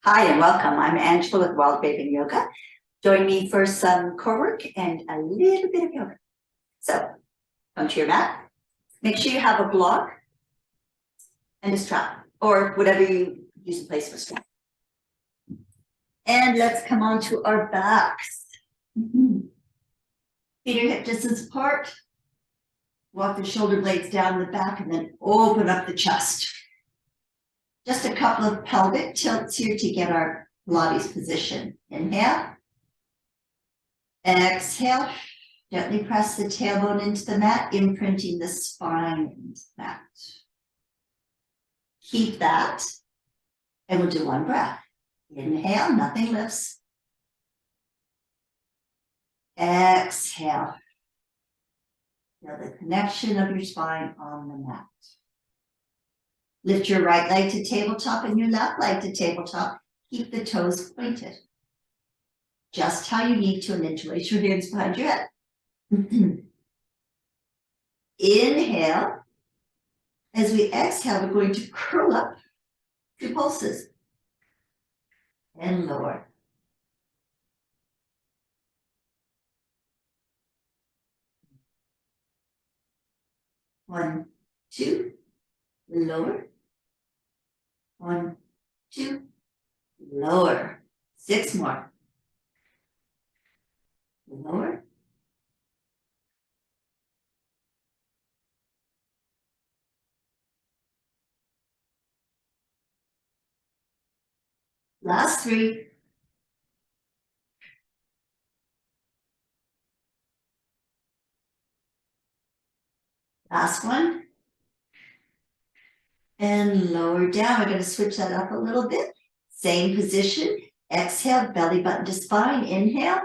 Hi and welcome. I'm Angela with Wild Bathing Yoga. Join me for some core work and a little bit of yoga. So come to your mat. Make sure you have a block and a strap or whatever you use in place of a strap. And let's come on to our backs. Feet are hip distance apart. Walk the shoulder blades down the back and then open up the chest. Just a couple of pelvic tilts here to get our Pilates position. Inhale. Exhale. Gently press the tailbone into the mat, imprinting the spine into the mat. Keep that. And we'll do one breath. Inhale, nothing lifts. Exhale. Feel the connection of your spine on the mat. Lift your right leg to tabletop and your left leg to tabletop. Keep the toes pointed. Just how you need to, and interlace your hands behind your head. Inhale. As we exhale, we're going to curl up 2 pulses. And lower. One, two, lower. 1, 2, lower. 6 more. Lower. Last 3. Last one. And lower down. We're going to switch that up a little bit. Same position. Exhale, belly button to spine. Inhale.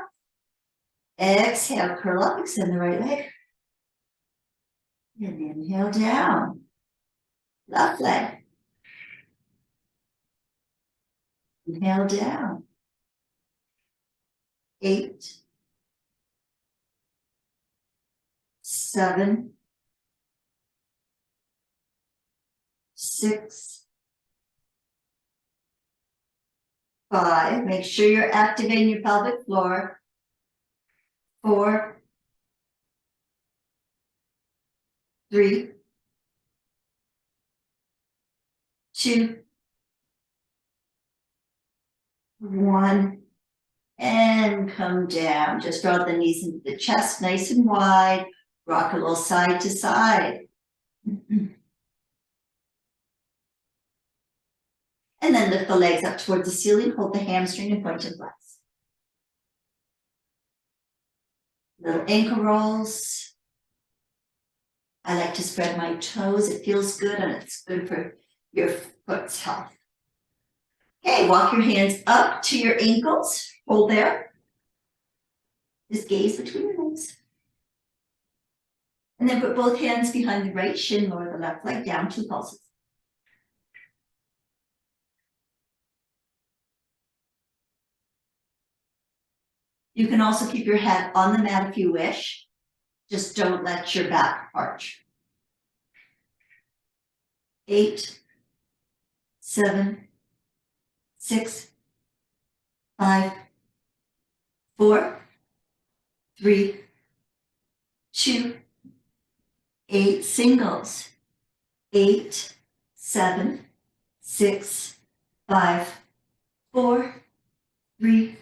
Exhale, curl up, extend the right leg. And inhale down. Left leg. Inhale down. 8, 7, 6, 5. Make sure you're activating your pelvic floor. 4, 3, 2, 1. And come down. Just draw the knees into the chest, nice and wide. Rock a little side to side. And then lift the legs up towards the ceiling. Hold the hamstring and point and flex. Little ankle rolls. I like to spread my toes. It feels good and it's good for your foot's health. Okay, walk your hands up to your ankles. Hold there. Just gaze between your legs. And then put both hands behind the right shin, lower the left leg down, 2 pulses. You can also keep your head on the mat if you wish. Just don't let your back arch. 8, 7, 6, 5, 4, 3, 2, 8 singles. 8, 7, 6, 5, 4, 3,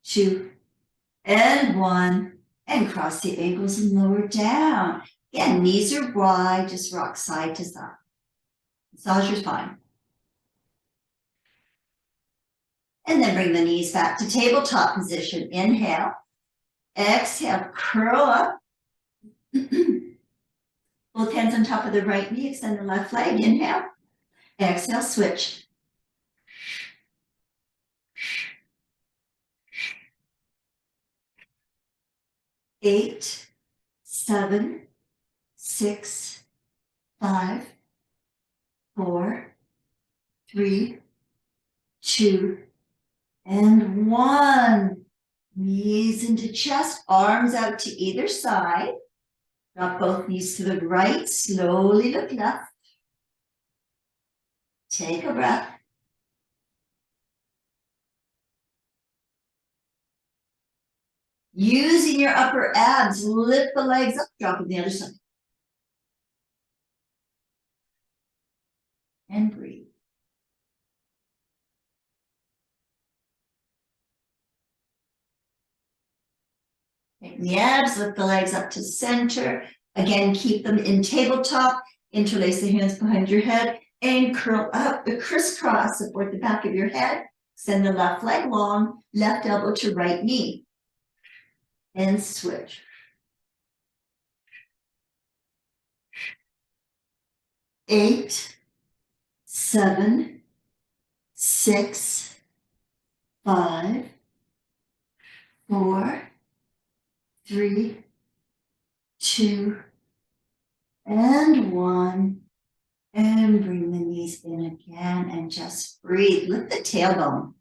2, and 1. And cross the ankles and lower down. Again, knees are wide, just rock side to side. Massage your spine. And then bring the knees back to tabletop position. Inhale. Exhale, curl up. Both hands on top of the right knee, extend the left leg. Inhale. Exhale, switch. Eight, 7, 6, 5, 4, 3, 2, and 1. Knees into chest, arms out to either side. Drop both knees to the right, slowly look left. Take a breath. Using your upper abs, lift the legs up, drop on the other side. And breathe. Tighten the abs, lift the legs up to center. Again, keep them in tabletop. Interlace the hands behind your head and curl up the crisscross, support the back of your head. Send the left leg long, left elbow to right knee. And switch. Eight, 7, 6, 5, 4, 3, 2, and 1. And bring the knees in again and just breathe. Lift the tailbone.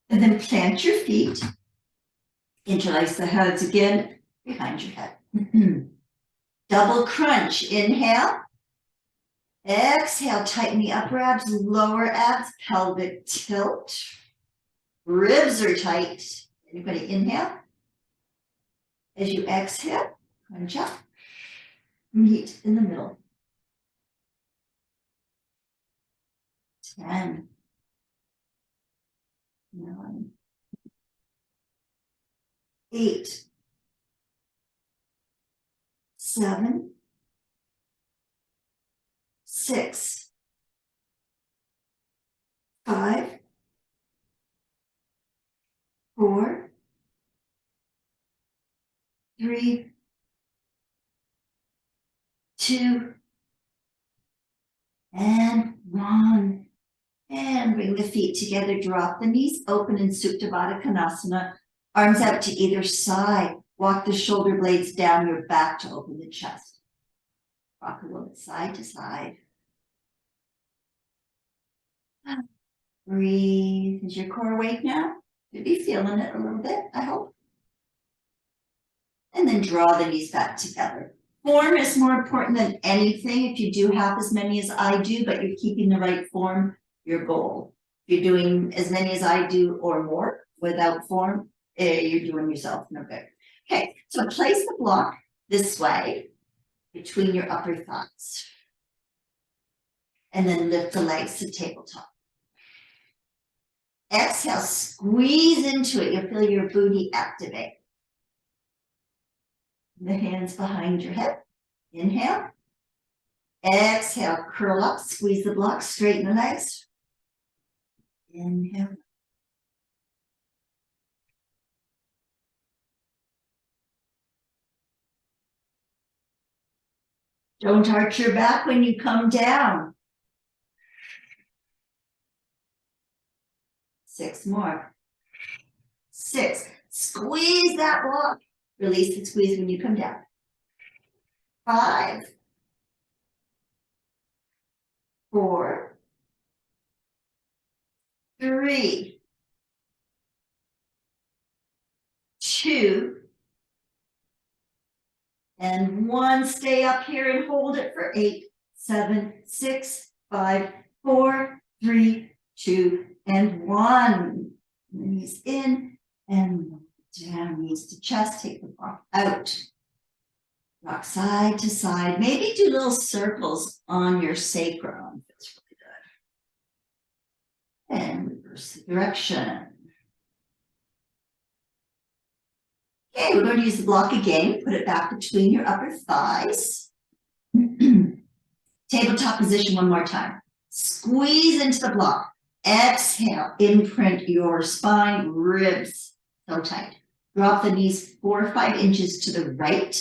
And then plant your feet. Interlace the hands again behind your head. Double crunch. Inhale. Exhale. Tighten the upper abs, lower abs, pelvic tilt. Ribs are tight. Anybody inhale? As you exhale, crunch up. Meet in the middle. 10, 9, 8, 7, 6, 5, 4, 3, 2, and 1. And bring the feet together, drop the knees open in Supta Baddha Konasana. Arms out to either side. Walk the shoulder blades down your back to open the chest. Rock a little bit side to side. Breathe. Is your core awake now? You'll be feeling it a little bit, I hope. And then draw the knees back together. Form is more important than anything. If you do half as many as I do, but you're keeping the right form, your goal. If you're doing as many as I do or more without form, you're doing yourself no good. Okay, so place the block this way between your upper thighs. And then lift the legs to tabletop. Exhale, squeeze into it. You'll feel your booty activate. The hands behind your head. Inhale. Exhale, curl up, squeeze the block, straighten the legs. Inhale. Don't arch your back when you come down. 6 more. 6. Squeeze that block. Release the squeeze when you come down. 5. 4. 3. 2. And 1. Stay up here and hold it for 8, 7, 6, 5, 4, 3, 2, and 1. Knees in and down, knees to chest. Take the block out. Rock side to side. Maybe do little circles on your sacrum. That's really good. And reverse the direction. Okay, we're going to use the block again. Put it back between your upper thighs. Tabletop position one more time. Squeeze into the block. Exhale, imprint your spine, ribs so tight. Drop the knees 4 or 5 inches to the right.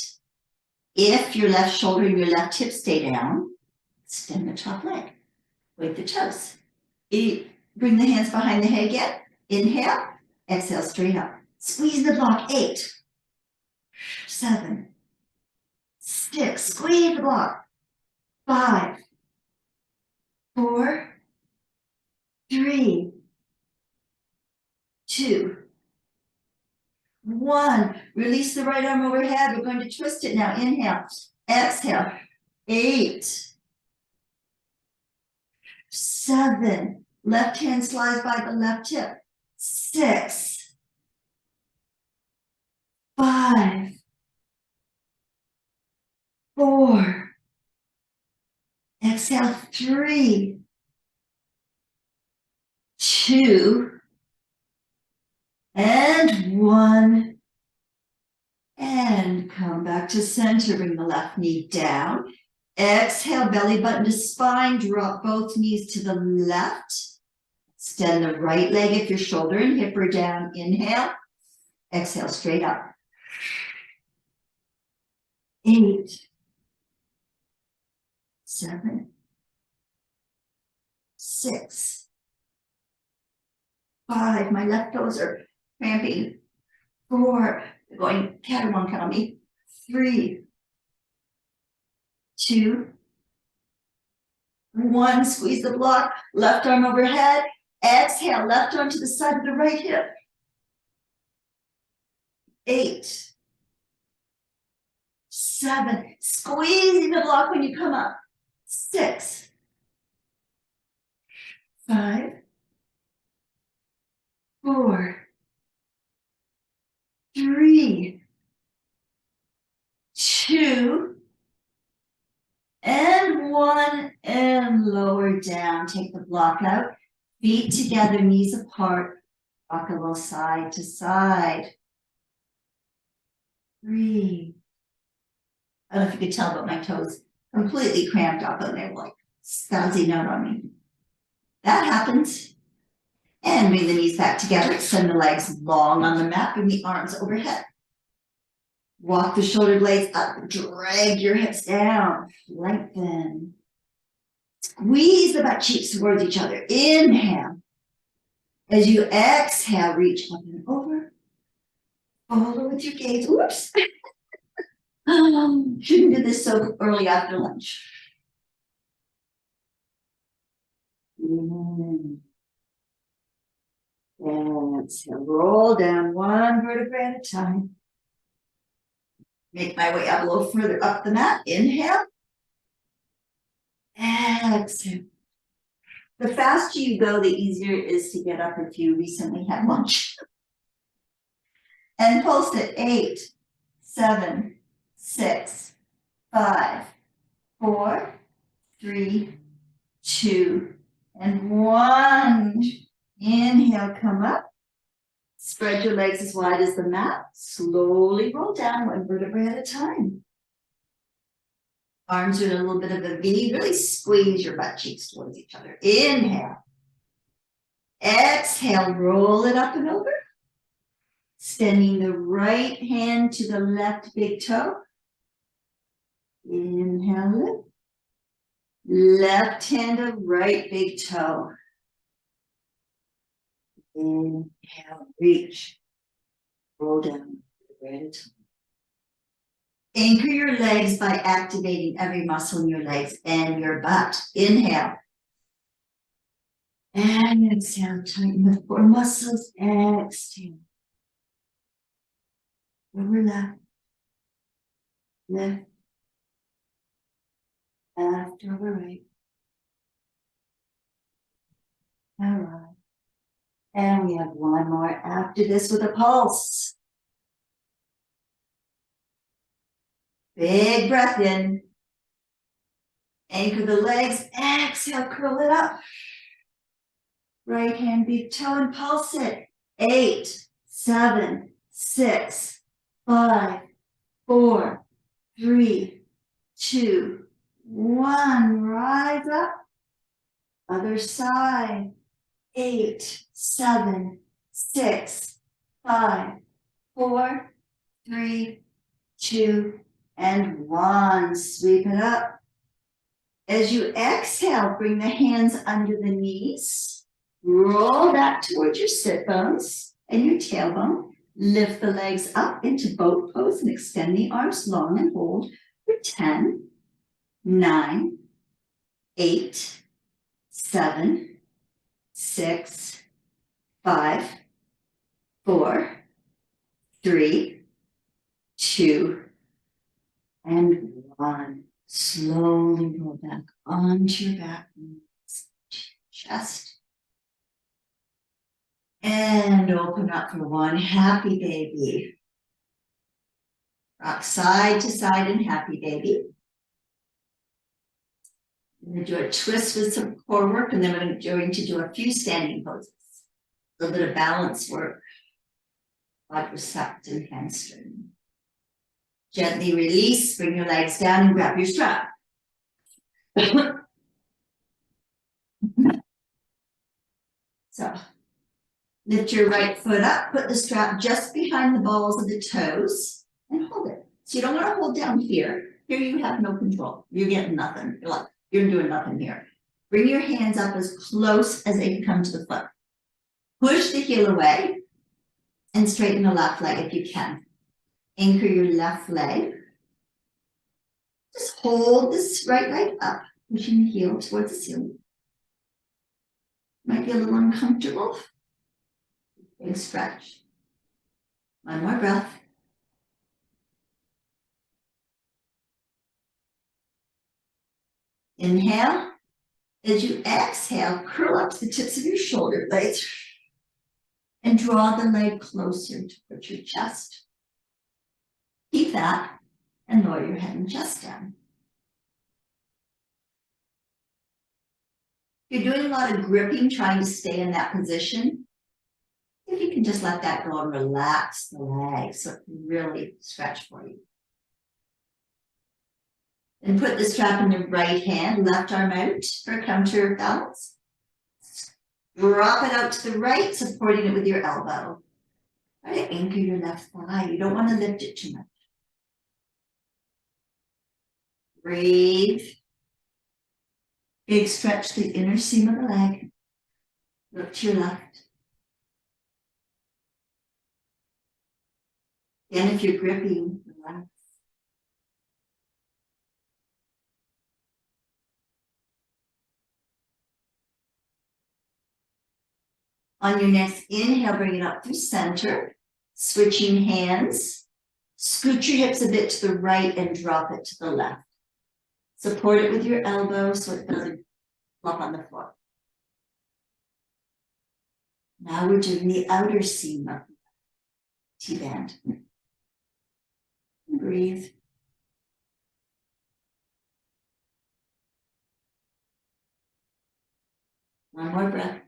If your left shoulder and your left hip stay down, extend the top leg. Wake the toes. Bring the hands behind the head again. Inhale, exhale straight up. Squeeze the block. 8, 7, 6. Squeeze the block. 5, 4, 3, 2, 1. Release the right arm overhead. We're going to twist it now. Inhale, exhale. 8, 7. Left hand slides by the left hip. 6, 5, 4, exhale, 3, 2, and 1. And come back to center. Bring the left knee down. Exhale, belly button to spine. Drop both knees to the left. Extend the right leg if your shoulder and hip are down. Inhale. Exhale, straight up. 8, 7, 6, 5. My left toes are cramping. 4. Going cat one, count on me. 3, 2, 1. Squeeze the block. Left arm overhead. Exhale. Left arm to the side of the right hip. 8, 7. Squeezing the block when you come up. 6, 5, 4, 3, 2, and 1. And lower down. Take the block out. Feet together, knees apart. Rock a little side to side. 3. I don't know if you could tell, but my toes completely cramped up and they were like spazzing out on me. That happens. And bring the knees back together. Extend the legs long on the mat. Bring the arms overhead. Walk the shoulder blades up. Drag your hips down. Lengthen. Squeeze the butt cheeks towards each other. Inhale. As you exhale, reach up and over. Follow with your gaze. Whoops. Shouldn't do this so early after lunch. Exhale, roll down one vertebrae at a time. Make my way up a little further up the mat. Inhale. Exhale. The faster you go, the easier it is to get up if you recently had lunch. And pulse it. 8, 7, 6, 5, 4, 3, 2, and 1. Inhale, come up. Spread your legs as wide as the mat. Slowly roll down one vertebrae at a time. Arms are in a little bit of a V. Really squeeze your butt cheeks towards each other. Inhale. Exhale, roll it up and over. Extending the right hand to the left big toe. Inhale, lift. Left hand to right big toe. Inhale, reach. Roll down. Right at a time. Anchor your legs by activating every muscle in your legs and your butt. Inhale. And exhale, tighten the core muscles. Exhale. Over left. Left. Left over right. All right. And we have one more after this with a pulse. Big breath in. Anchor the legs. Exhale, curl it up. Right hand, big toe, and pulse it. 8, 7, 6, 5, 4, 3, 2, 1. Rise up. Other side. 8, 7, 6, 5, 4, 3, 2, and 1. Sweep it up. As you exhale, bring the hands under the knees. Roll back towards your sit bones and your tailbone. Lift the legs up into boat pose and extend the arms long and hold for 10, 9, 8, 7, 6, 5, 4, 3, 2, and 1. Slowly roll back onto your back, chest. And open up for one happy baby. Rock side to side and happy, baby. I'm going to do a twist with some core work, and then I'm going to do a few standing poses. A little bit of balance work, quadricep and hamstring. Gently release, bring your legs down and grab your strap. So, lift your right foot up, put the strap just behind the balls of the toes, and hold it. So you don't want to hold down here. Here you have no control. You're getting nothing. You're doing nothing here. Bring your hands up as close as they can come to the foot. Push the heel away and straighten the left leg if you can. Anchor your left leg. Just hold this right leg up, pushing the heel towards the ceiling. Might be a little uncomfortable. Big stretch. One more breath. Inhale. As you exhale, curl up to the tips of your shoulder blades and draw the leg closer towards your chest. Keep that and lower your head and chest down. If you're doing a lot of gripping, trying to stay in that position, if you can just let that go and relax the legs so it can really stretch for you. And put the strap in your right hand, left arm out for counterbalance. Drop it out to the right, supporting it with your elbow. Try to anchor your left thigh. You don't want to lift it too much. Breathe. Big stretch the inner seam of the leg. Look to your left. Again, if you're gripping, relax. On your next inhale, bring it up through center, switching hands. Scoot your hips a bit to the right and drop it to the left. Support it with your elbow so it doesn't flop on the floor. Now we're doing the outer seam of the T-band. Breathe. One more breath.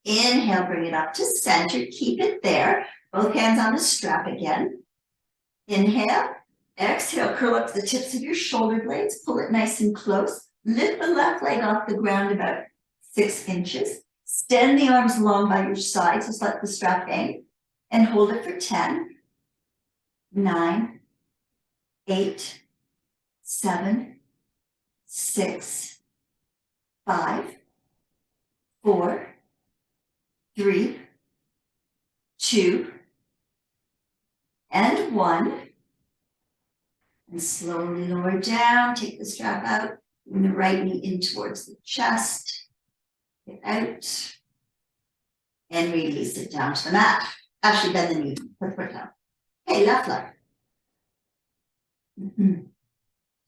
Inhale, bring it up to center. Keep it there. Both hands on the strap again. Inhale. Exhale, curl up to the tips of your shoulder blades. Pull it nice and close. Lift the left leg off the ground about 6 inches. Extend the arms long by your sides. Just let the strap hang. And hold it for 10, 9, 8, 7, 6, 5, 4, 3, 2, and 1. And slowly lower down. Take the strap out. Bring the right knee in towards the chest. Get out. And release it down to the mat. Actually, bend the knee. Put the foot down. Okay, left leg.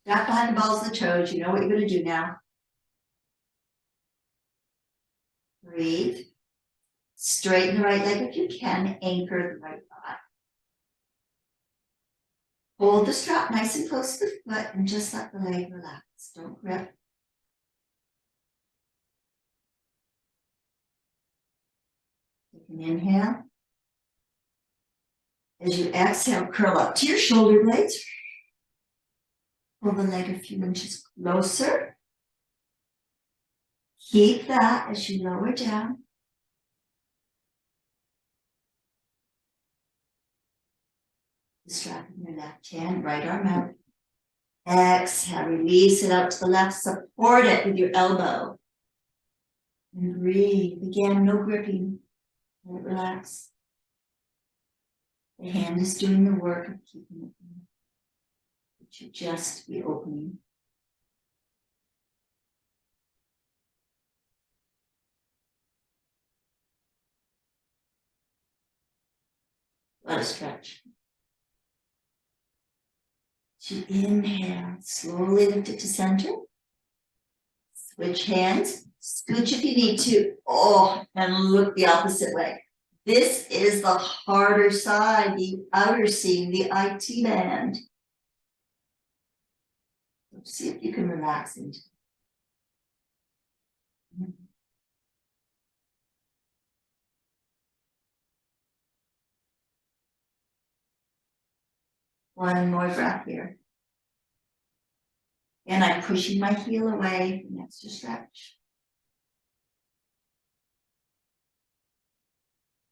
Strap behind the balls of the toes. You know what you're going to do now. Breathe. Straighten the right leg if you can. Anchor the right thigh. Hold the strap nice and close to the foot and just let the leg relax. Don't grip. Take an inhale. As you exhale, curl up to your shoulder blades. Pull the leg a few inches closer. Keep that as you lower down. The strap in your left hand, right arm out. Exhale, release it out to the left. Support it with your elbow. And breathe. Again, no gripping. Let it relax. The hand is doing the work of keeping it in. It should just be opening. Let it stretch. To inhale, slowly lift it to center. Switch hands. Scooch if you need to. Oh, and look the opposite way. This is the harder side, the outer seam, the IT band. Let's see if you can relax into it. One more breath here. And I'm pushing my heel away, next to stretch.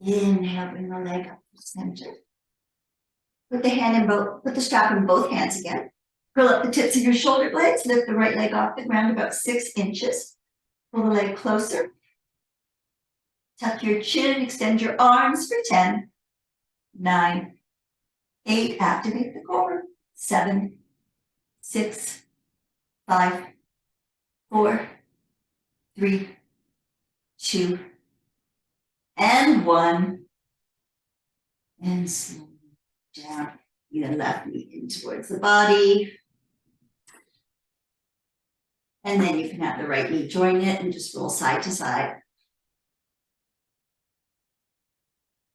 Inhale, bring the leg up to center. Put the strap in both hands again. Curl up the tips of your shoulder blades, lift the right leg off the ground about 6 inches. Pull the leg closer. Tuck your chin, extend your arms for 10, 9, 8, activate the core, 7, 6, 5, 4, 3, 2, and 1. And slow down. Your left knee in towards the body. And then you can have the right knee join it and just roll side to side.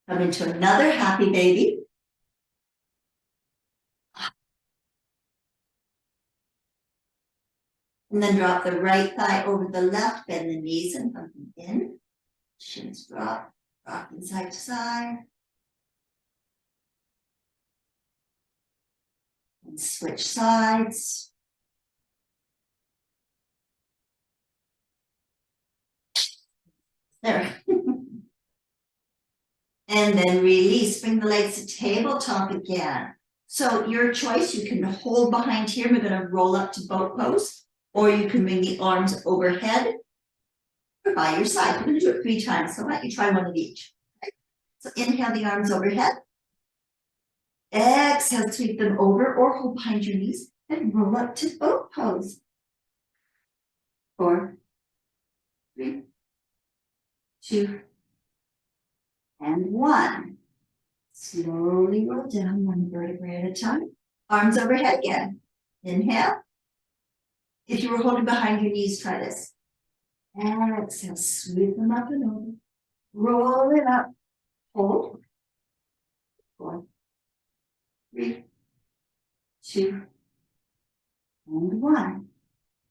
Come into another happy baby. And then drop the right thigh over the left, bend the knees and hug them in. Shins drop, rocking side to side. And switch sides. There. And then release, bring the legs to tabletop again. So your choice, you can hold behind here. We're gonna roll up to boat pose, or you can bring the arms overhead or by your side. We're gonna do it 3 times, so why don't you try one of each. Okay. So inhale the arms overhead. Exhale, sweep them over or hold behind your knees and roll up to boat pose. 4, 3, 2, and 1. Slowly roll down 1 vertebrae at a time. Arms overhead again. Inhale. If you were holding behind your knees, try this. Exhale, sweep them up and over. Roll it up. Hold. 4, 3, 2, and 1.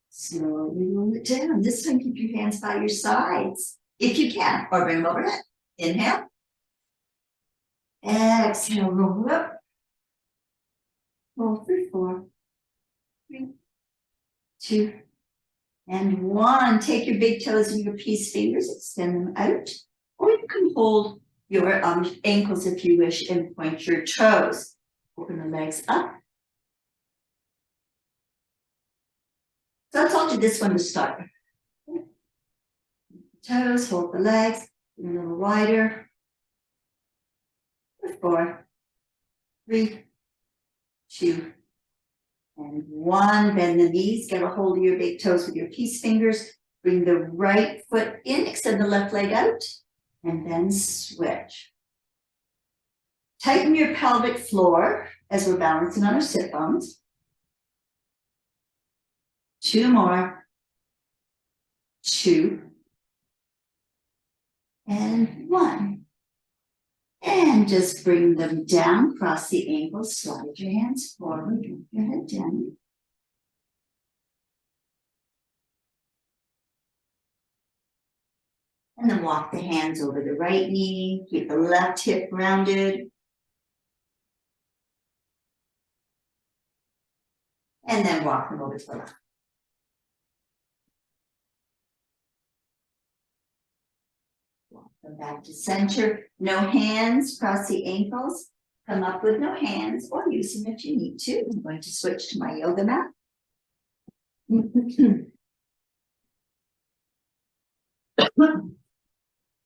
Slowly roll it down. This time, keep your hands by your sides, if you can, or bring them overhead. Inhale. Exhale, roll up. Hold for 4, 3, 2, and 1. Take your big toes and your peace fingers, extend them out, or you can hold your ankles if you wish and point your toes. Open the legs up. So I told you this one to start. Toes, hold the legs, a little wider. 4, 3, 2, and 1. Bend the knees, get a hold of your big toes with your peace fingers. Bring the right foot in, extend the left leg out, and then switch. Tighten your pelvic floor as we're balancing on our sit bones. 2 more. 2. And 1. And just bring them down, cross the ankles, slide your hands forward, drop your head down. And then walk the hands over the right knee, keep the left hip rounded. And then walk them over to the left. Walk them back to center. No hands, cross the ankles. Come up with no hands, or use them if you need to. I'm going to switch to my yoga mat.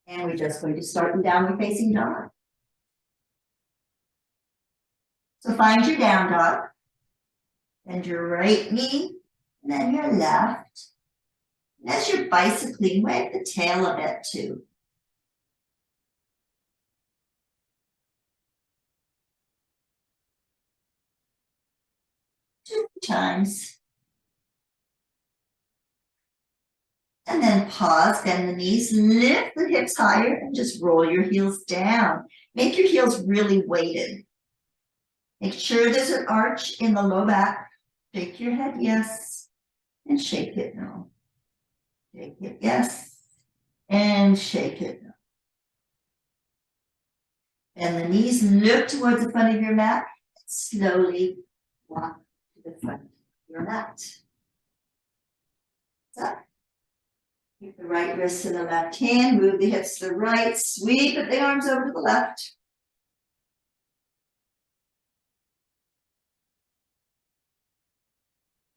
And we're just going to start in downward facing dog. So find your down dog. Bend your right knee, and then your left. And as you're bicycling, wag the tail a bit too. 2 times. And then pause, bend the knees, lift the hips higher, and just roll your heels down. Make your heels really weighted. Make sure there's an arch in the low back. Shake your head, yes, and shake it, no. Shake it, yes, and shake it, no. And the knees look towards the front of your mat. Slowly walk to the front of your mat. Up. Keep the right wrist to the left hand, move the hips to the right, sweep the arms over to the left.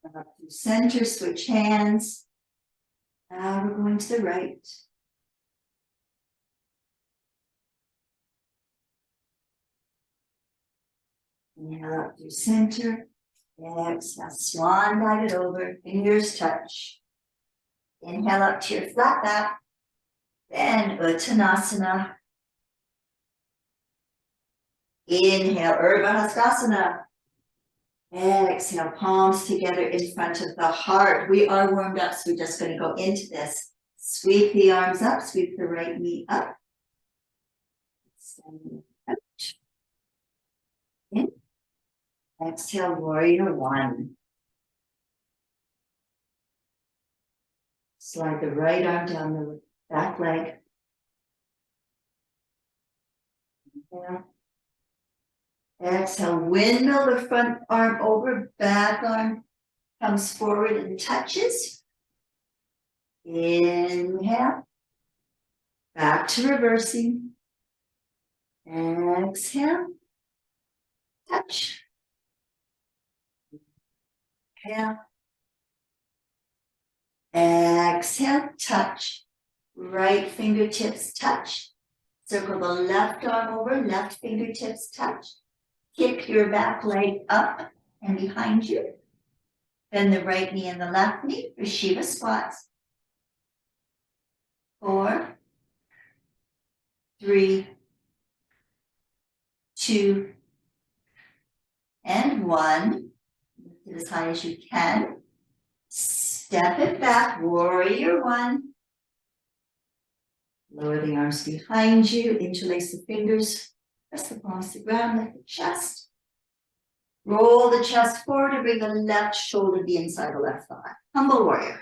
Up to center, switch hands. Now we're going to the right. Inhale up through center. Exhale, swan dive it over, fingers touch. Inhale up to your flat back. Then Uttanasana. Inhale, Urdhva Hastasana. Exhale, palms together in front of the heart. We are warmed up, so we're just going to go into this. Sweep the arms up, sweep the right knee up. Extend out. In. Exhale, warrior one. Slide the right arm down the back leg. Inhale. Exhale, windmill the front arm over, back arm comes forward and touches. Inhale. Back to reversing. Exhale. Touch. Inhale. Exhale, touch. Right fingertips touch. Circle the left arm over, left fingertips touch. Kick your back leg up and behind you. Bend the right knee and the left knee for Shiva squats. 4, 3, 2, and 1. Lift it as high as you can. Step it back, warrior one. Lower the arms behind you, interlace the fingers, press the palms to the ground, lift the chest. Roll the chest forward and bring the left shoulder to the inside of the left thigh. Humble warrior.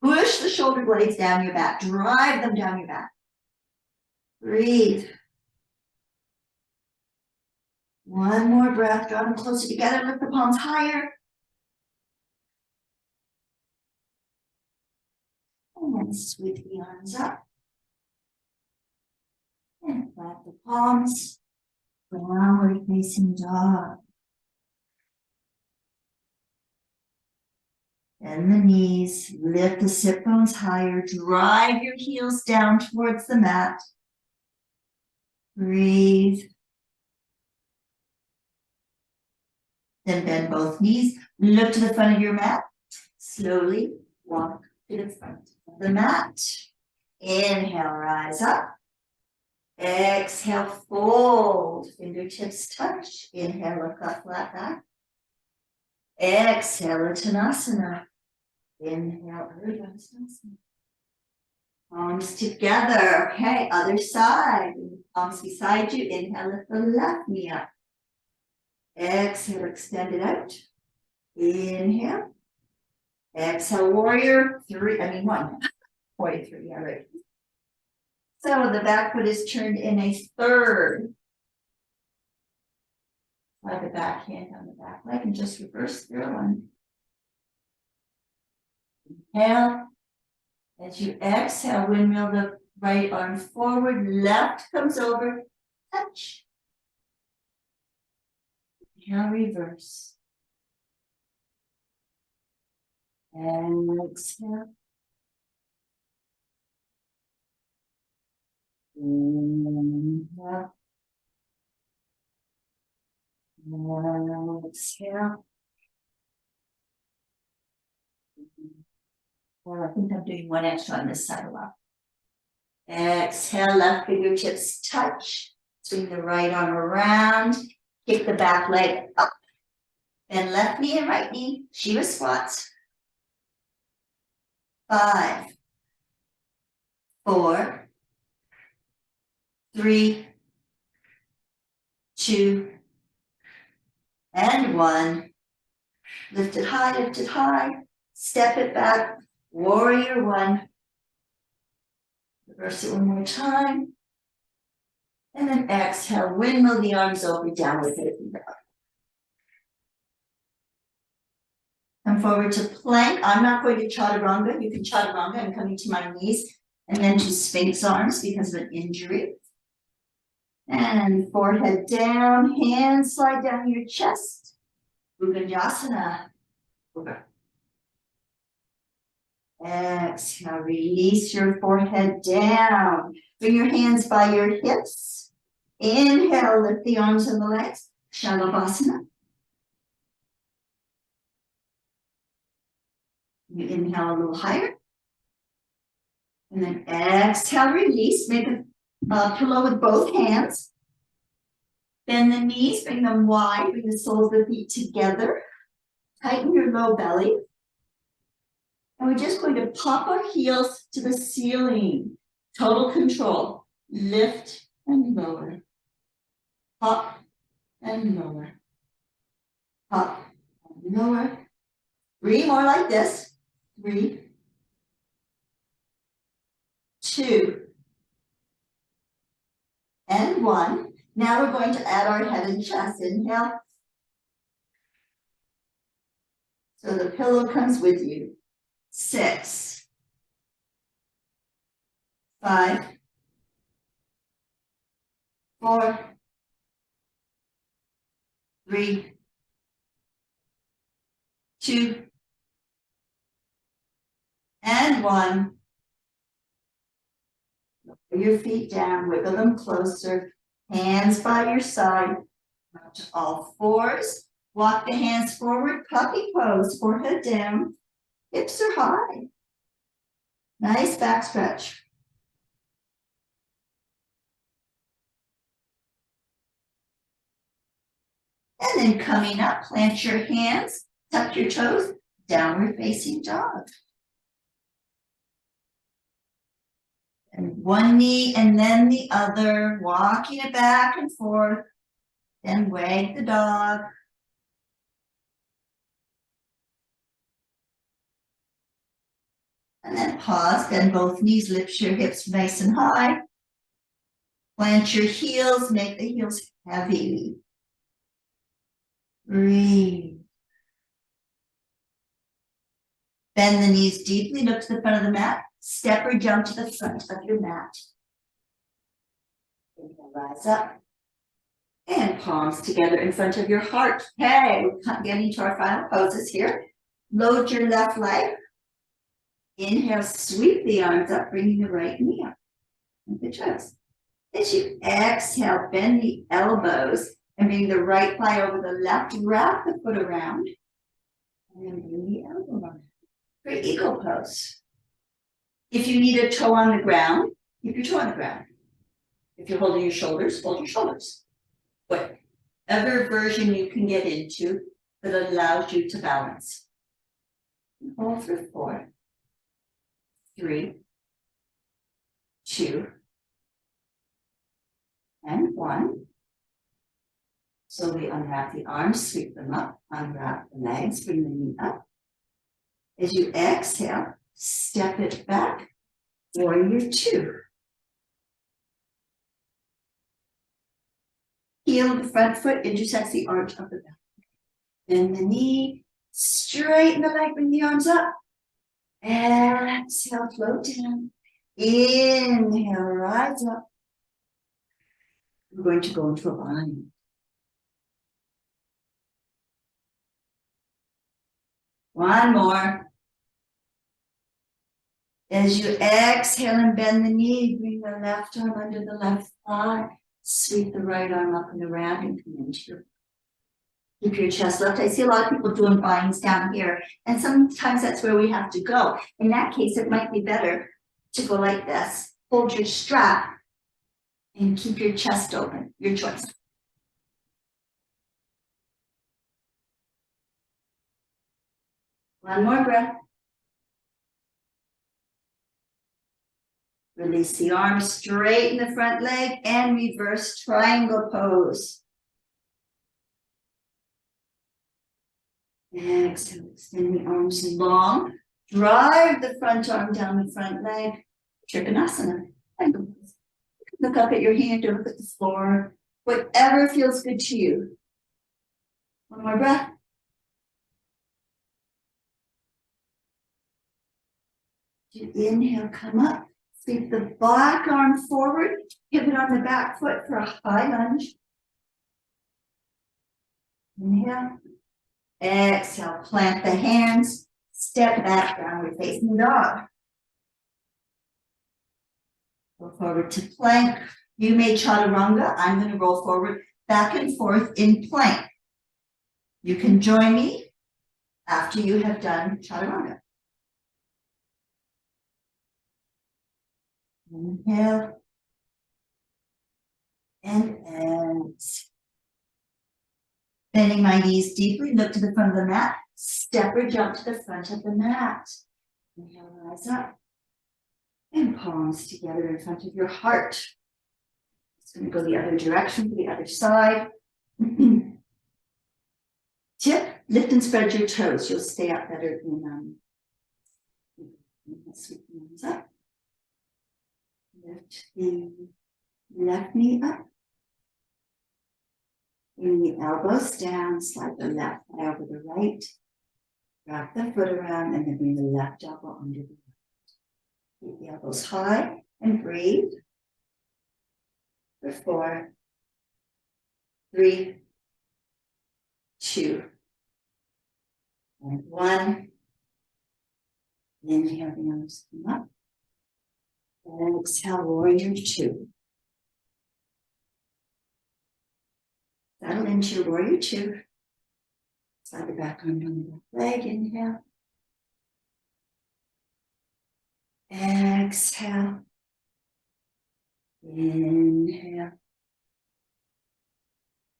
Push the shoulder blades down your back, drive them down your back. Breathe. One more breath, draw them closer together, lift the palms higher. And then sweep the arms up. And flat the palms. Downward facing dog. Bend the knees, lift the sit bones higher, drive your heels down towards the mat. Breathe. Then bend both knees, look to the front of your mat. Slowly walk to the front of the mat. Inhale, rise up. Exhale, fold. Fingertips touch. Inhale, look up, flat back. Exhale, Uttanasana. Inhale, Urdhva Hastasana. Palms together. Okay, other side. Palms beside you. Inhale, lift the left knee up. Exhale, extend it out. Inhale. Exhale, warrior 1. 43, all right. So the back foot is turned in a third. Slide the back hand on the back leg and just reverse through one. Inhale. As you exhale, windmill the right arm forward, left comes over, touch. Inhale, reverse. And exhale. Inhale. And exhale. Well, I think I'm doing one extra on this side a lot. Exhale, left fingertips touch. Swing the right arm around. Kick the back leg up. Then left knee and right knee. Shiva squats. 5, 4, 3, 2, and 1. Lift it high, step it back, warrior 1. Reverse it one more time. And then exhale, windmill the arms over, downward facing dog. Come forward to plank. I'm not going to chaturanga. You can chaturanga. I'm coming to my knees and then to sphinx arms because of an injury. And forehead down, hands slide down your chest. Bhujangasana. Over. Exhale, release your forehead down. Bring your hands by your hips. Inhale, lift the arms and the legs. Shalabhasana. You inhale a little higher. And then exhale, release. Make a pillow with both hands. Bend the knees, bring them wide. Bring the soles of the feet together. Tighten your low belly. And we're just going to pop our heels to the ceiling. Total control. Lift and lower. Up and lower. Up and lower. 3 more like this. 3, 2, and 1. Now we're going to add our head and chest. Inhale. So the pillow comes with you. 6, 5, 4, 3, 2, and 1. Put your feet down, wiggle them closer. Hands by your side. Up to all fours. Walk the hands forward, puppy pose, forehead down. Hips are high. Nice back stretch. And then coming up, plant your hands, tuck your toes, downward facing dog. And one knee and then the other, walking it back and forth. Then wag the dog. And then pause, bend both knees, lift your hips nice and high. Plant your heels, make the heels heavy. Breathe. Bend the knees deeply, look to the front of the mat. Step or jump to the front of your mat. Inhale, rise up. And palms together in front of your heart. Okay, we're getting to our final poses here. Load your left leg. Inhale, sweep the arms up, bringing the right knee up. And the toes. As you exhale, bend the elbows and bring the right thigh over the left. Wrap the foot around. And then bring the elbow on. For eagle pose. If you need a toe on the ground, keep your toe on the ground. If you're holding your shoulders, hold your shoulders. Whatever version you can get into that allows you to balance. Hold for 4, 3, 2, and 1. Slowly unwrap the arms, sweep them up, unwrap the legs, bring the knee up. As you exhale, step it back, warrior 2. Heel of the front foot intersects the arch of the back. Bend the knee, straighten the leg, bring the arms up. Exhale, float down. Inhale, rise up. We're going to go into a bind. One more. As you exhale and bend the knee, bring the left arm under the left thigh. Sweep the right arm up and around and come into your. Keep your chest left. I see a lot of people doing binds down here, and sometimes that's where we have to go. In that case, it might be better to go like this. Hold your strap and keep your chest open. Your choice. One more breath. Release. Release the arms, straighten the front leg, and reverse triangle pose. Exhale, extend the arms long. Drive the front arm down the front leg. Trikonasana. Look up at your hand or look at the floor. Whatever feels good to you. One more breath. You inhale, come up. Sweep the back arm forward. Pivot on the back foot for a high lunge. Inhale. Exhale, plant the hands. Step back, downward facing dog. Go forward to plank. You may chaturanga. I'm going to roll forward, back and forth in plank. You can join me after you have done chaturanga. Inhale. And exhale. Bending my knees deeply, look to the front of the mat. Step or jump to the front of the mat. Inhale, rise up. And palms together in front of your heart. It's going to go the other direction for the other side. Tip, lift and spread your toes. You'll stay up better in sweep the arms up. Lift the left knee up. Bring the elbows down, slide the left thigh over the right. Wrap the foot around and then bring the left elbow under the right. Keep the elbows high and breathe. For 4, 3, 2, and 1. Inhale, the arms come up. And exhale, warrior 2. Settle into your warrior 2. Slide the back arm down the back leg. Inhale. Exhale. Inhale.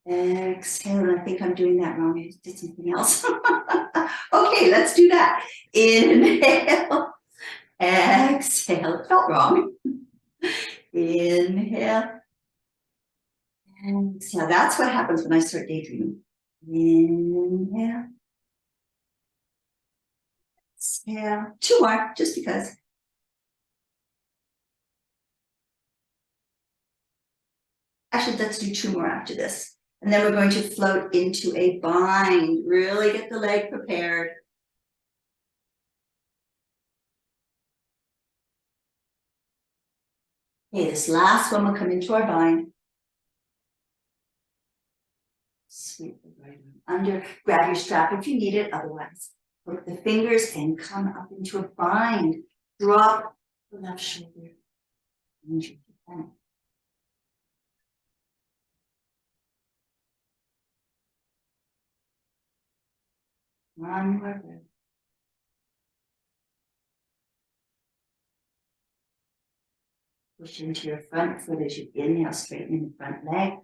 Exhale. I think I'm doing that wrong. I did something else. Okay, let's do that. Inhale. Exhale. It felt wrong. Inhale. Exhale. That's what happens when I start daydreaming. Inhale. Exhale. 2 more, just because. Actually, let's do 2 more after this. And then we're going to float into a bind. Really get the leg prepared. Okay, this last one will come into our bind. Sweep the right arm under. Grab your strap if you need it. Otherwise, hook the fingers and come up into a bind. Drop the left shoulder. One more breath. Push into your front foot as you inhale, straighten the front leg.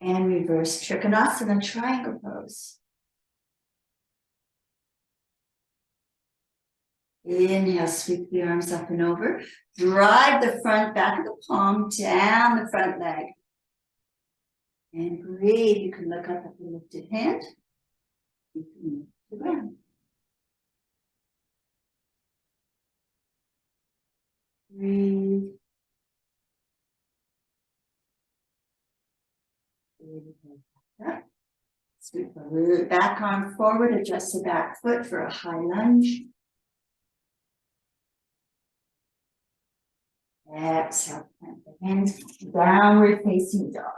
And reverse Trikonasana, triangle pose. Inhale, sweep the arms up and over. Drive the front back of the palm down the front leg. And breathe. You can look up at the lifted hand. You can move to the ground. Breathe. Sweep the back arm forward, adjust the back foot for a high lunge. Exhale, plant the hands, downward facing dog.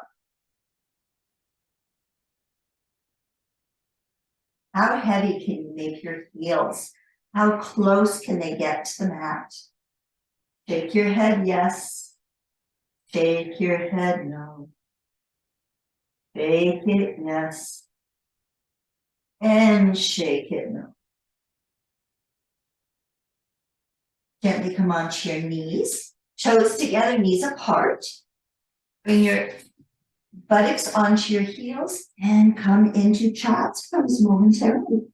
How heavy can you make your heels? How close can they get to the mat? Shake your head, yes. Shake your head, no. Shake it, yes. And shake it, no. Gently come onto your knees. Toes together, knees apart. Bring your buttocks onto your heels and come into child's pose momentarily.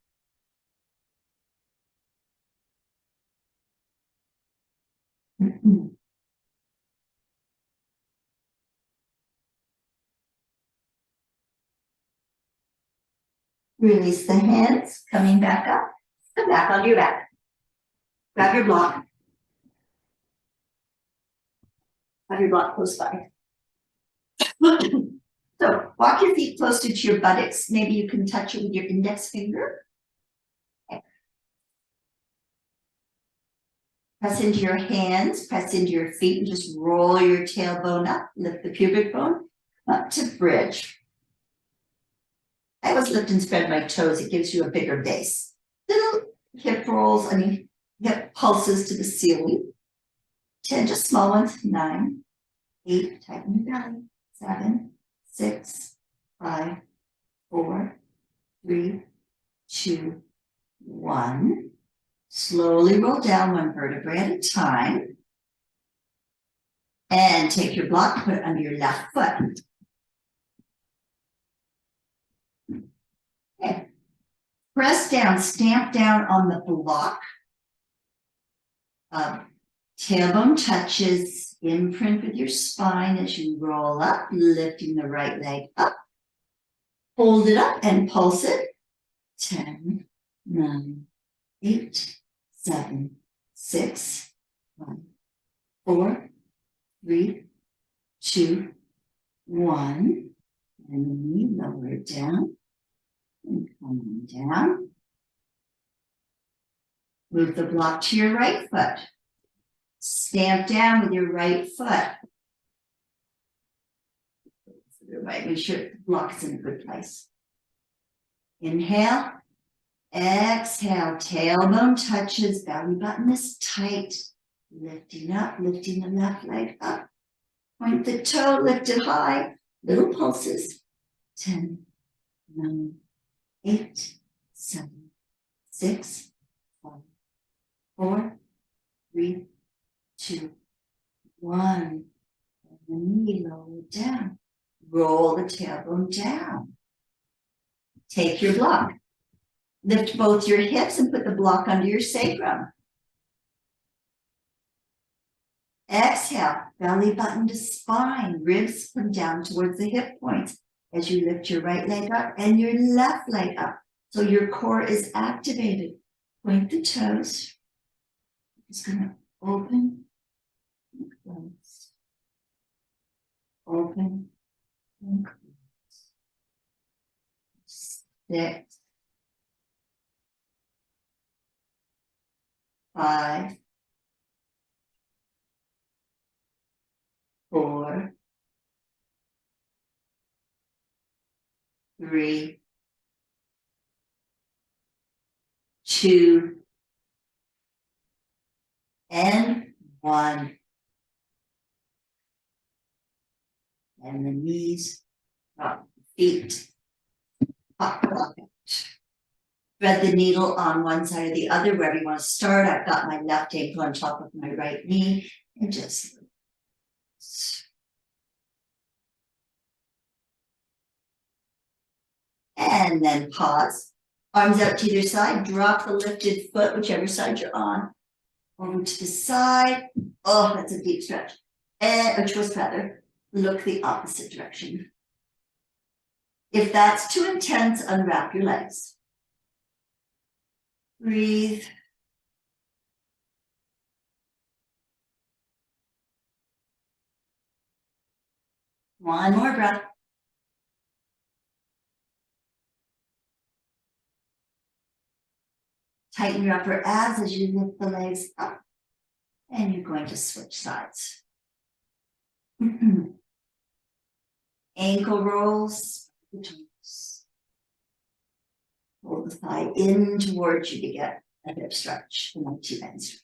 Release the hands, coming back up. Come back onto your back. Grab your block. Have your block close by. So walk your feet closer to your buttocks. Maybe you can touch it with your index finger. Okay. Press into your hands, press into your feet, and just roll your tailbone up. Lift the pubic bone up to bridge. I always lift and spread my toes. It gives you a bigger base. Little hip rolls, hip pulses to the ceiling. 10, just small ones. 9, 8, tighten your belly. 7, 6, 5, 4, 3, 2, 1. Slowly roll down one vertebrae at a time. And take your block, put it under your left foot. Okay. Press down, stamp down on the block. Tailbone touches, imprint with your spine as you roll up, lifting the right leg up. Hold it up and pulse it. 10, 9, 8, 7, 6, 5, 4, 3, 2, 1. And the knee, lower it down. And come on down. Move the block to your right foot. Stamp down with your right foot. Make sure the block is in a good place. Inhale. Exhale. Tailbone touches. Belly button is tight. Lifting up, lifting the left leg up. Point the toe, lift it high. Little pulses. 10, 9, 8, 7, 6, 5, 4, 3, 2, 1. And the knee lower down. Roll the tailbone down. Take your block. Lift both your hips and put the block under your sacrum. Exhale, belly button to spine. Ribs come down towards the hip points as you lift your right leg up and your left leg up. So your core is activated. Point the toes. Just gonna open and close. Open and close. 6, 5, 4, 3, 2, and 1. And the knees, drop the feet, up. Thread the needle on one side or the other, wherever you want to start. I've got my left ankle on top of my right knee, and just and then pause. Arms out to either side. Drop the lifted foot, whichever side you're on, over to the side. Oh, that's a deep stretch. And a twist feather. Look the opposite direction. If that's too intense, unwrap your legs. Breathe. One more breath. Tighten your upper abs as you lift the legs up. And you're going to switch sides. Ankle rolls. Pull the thigh in towards you to get a hip stretch, an empty bend stretch.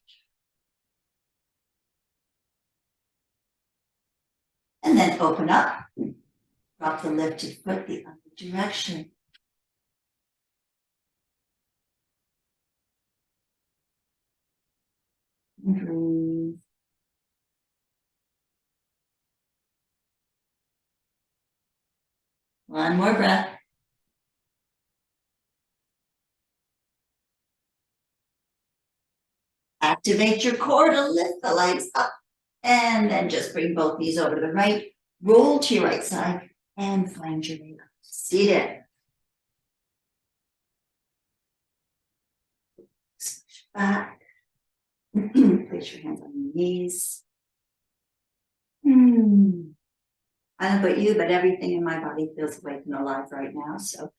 And then open up. Drop the lifted foot the other direction. Breathe. One more breath. Activate your core to lift the legs up. And then just bring both knees over to the right. Roll to your right side and find your way up. Seated. back. Place your hands on your knees. I don't know about you, but everything in my body feels awake and alive right now. So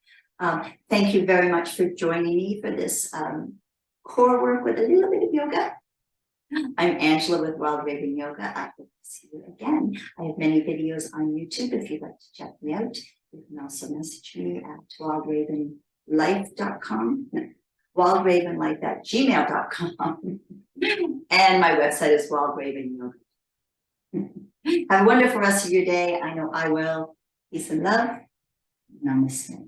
thank you very much for joining me for this core work with a little bit of yoga. I'm Angela with Wild Raven Yoga. I hope to see you again. I have many videos on YouTube if you'd like to check me out. You can also message me at wildravenlife.com, wildravenlife@gmail.com. And my website is Wild Raven Yoga. Have a wonderful rest of your day. I know I will. Peace and love. Namaste.